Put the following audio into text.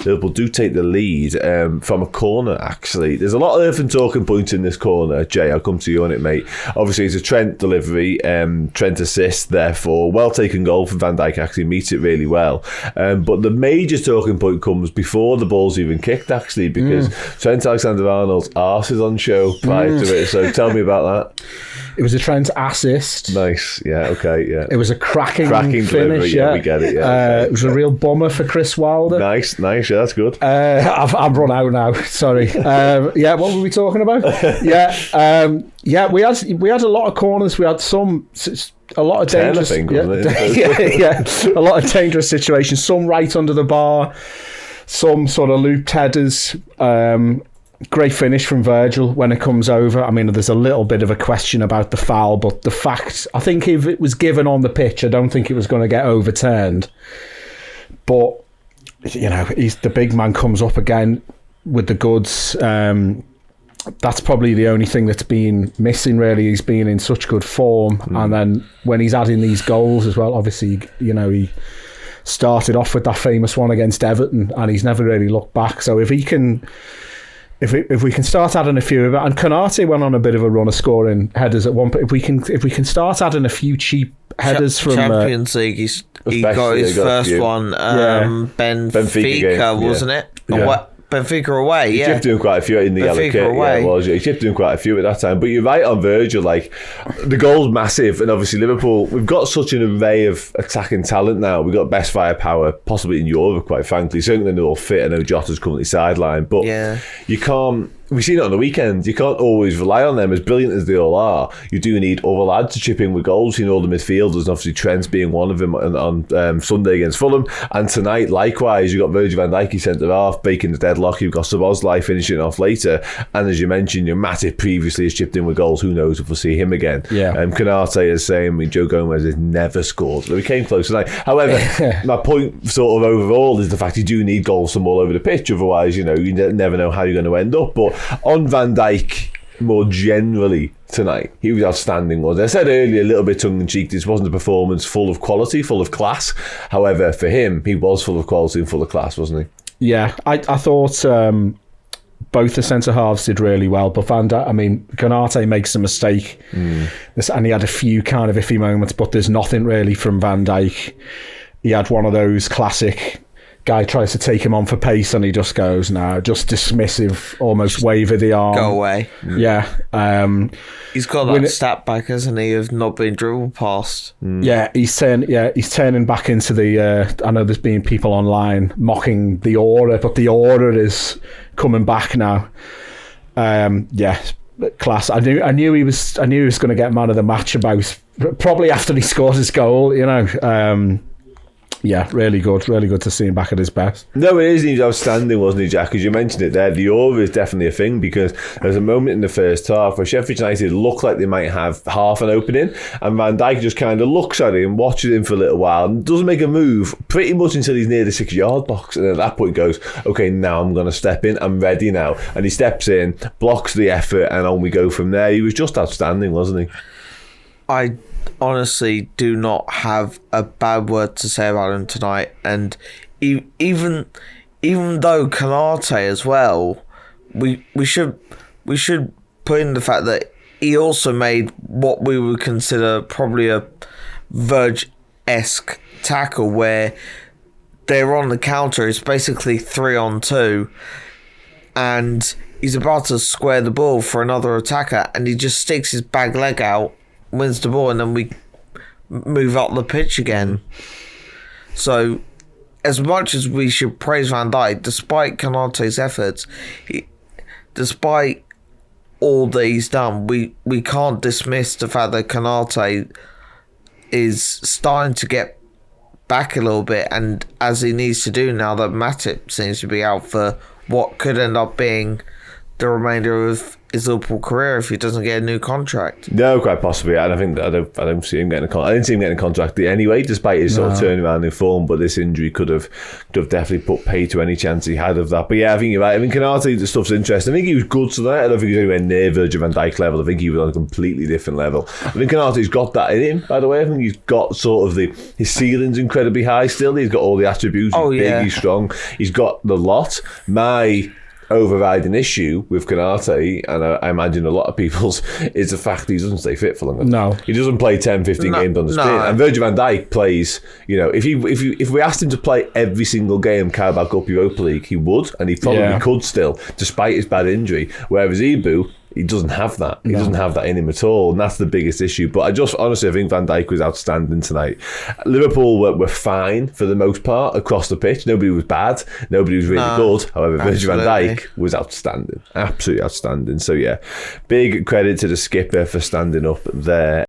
Liverpool do take the lead from a corner, actually. There's a lot of different talking points in this corner. Jay, I'll come to you on it, mate. Obviously, it's a Trent delivery, Trent assist, therefore. Well taken goal from Van Dijk, actually meets it really well. But the major talking point comes before the ball's even kicked, actually, because Trent Alexander-Arnold's arse is on show prior to it. So tell me about that. It was a Trent assist. Nice, yeah, okay, yeah. It was a cracking finish, delivery, yeah, we get it, yeah. It was a real bummer for Chris Wilder. Nice, yeah, that's good. I've run out now, sorry. Yeah, what were we talking about? Yeah, we had a lot of corners. We had a lot of dangerous, a lot of dangerous situations. Some right under the bar, some sort of looped headers. Great finish from Virgil when it comes over. I mean, there's a little bit of a question about the foul, but the fact, I think if it was given on the pitch, I don't think it was going to get overturned. But, you know, the big man comes up again with the goods. That's probably the only thing that's been missing, really. He's been in such good form. And then when he's adding these goals as well, obviously, you know, he started off with that famous one against Everton and he's never really looked back. So if he can... If we can start adding a few of it, and Konate went on a bit of a run of scoring headers at one point. If we can start adding a few cheap headers from Champions League, he got his first one. Benfica, wasn't it? Yeah. Benfica away, he chipped doing quite a few in the yellow kit. Away. Yeah, he chipped doing quite a few at that time. But you're right on Virgil, like the goal's massive, and obviously Liverpool, we've got such an array of attacking talent now. We've got best firepower possibly in Europe, quite frankly. Certainly they're all fit. I know Jota's currently sidelined, but you can't. We've seen it on the weekend. You can't always rely on them, as brilliant as they all are. You do need other lads to chip in with goals. You know, the midfielders, and obviously Trent's being one of them on Sunday against Fulham. And tonight, likewise, you've got Virgil Van Dijk, centre half, breaking the deadlock. You've got Szoboszlai finishing off later. And as you mentioned, your Matip previously has chipped in with goals. Who knows if we'll see him again? Yeah. Konate is saying, I mean, Joe Gomez has never scored. So we came close tonight. However, my point sort of overall is the fact you do need goals from all over the pitch. Otherwise, you know, you never know how you're going to end up. But on Van Dijk, more generally tonight, he was outstanding, wasn't he? I said earlier, a little bit tongue-in-cheek, this wasn't a performance full of quality, full of class. However, for him, he was full of quality and full of class, wasn't he? Yeah, I thought both the centre-halves did really well, but Van Dijk, I mean, Konate makes a mistake, and he had a few kind of iffy moments, but there's nothing really from Van Dijk. He had one of those classic... Guy tries to take him on for pace and he just goes, no, just dismissive, almost wave of the arm. Go away. Yeah. He's got that stat back, hasn't he, of not being dribbled past. Yeah, he's turning back into the... I know there's been people online mocking the aura, but the aura is coming back now. Yeah, class. I knew he was going to get man of the match probably after he scored his goal, you know. Yeah, really good to see him back at his best. No, it is. He was outstanding, wasn't he, Jack? As you mentioned it there, the aura is definitely a thing, because there's a moment in the first half where Sheffield United look like they might have half an opening, and Van Dijk just kind of looks at him, watches him for a little while, and doesn't make a move pretty much until he's near the 6-yard box, and at that point goes, okay, now I'm going to step in, I'm ready now. And he steps in, blocks the effort, and on we go from there. He was just outstanding, wasn't he? I honestly do not have a bad word to say about him tonight, and even though Konate as well, we should put in the fact that he also made what we would consider probably a Verge-esque tackle, where they're on the counter. It's basically 3-on-2, and he's about to square the ball for another attacker, and he just sticks his bag leg out, wins the ball, and then we move up the pitch again. So, as much as we should praise Van Dijk, despite Konate's efforts, despite all that he's done, we can't dismiss the fact that Konate is starting to get back a little bit, and as he needs to do now that Matip seems to be out for what could end up being the remainder of his Liverpool career if he doesn't get a new contract. No, quite possibly. I don't see him getting a contract. I didn't see him getting a contract anyway, despite his sort of turnaround in form. But this injury could have definitely put pay to any chance he had of that. But yeah, I think you're right. I mean, Konate, the stuff's interesting. I think he was good tonight. I don't think he was anywhere near Virgil Van Dijk level. I think he was on a completely different level. I think Konate's got that in him, by the way. I think he's got sort of his ceiling's incredibly high still. He's got all the attributes. He's big, he's strong. He's got the lot. My overriding issue with Konate, and I imagine a lot of people's, is the fact he doesn't stay fit for long enough. No. He doesn't play 10, 15 games on the sprint. And Virgil van Dijk plays, if we asked him to play every single game Carabao Cup, Europa League, he would, and he probably could still, despite his bad injury. Whereas Ibu, he doesn't have that. He doesn't have that in him at all, and that's the biggest issue. But honestly, I think Van Dijk was outstanding tonight. Liverpool were fine for the most part across the pitch. Nobody was bad. Nobody was really good. However, Virgil van Dijk was outstanding. Absolutely outstanding. So yeah, big credit to the skipper for standing up there.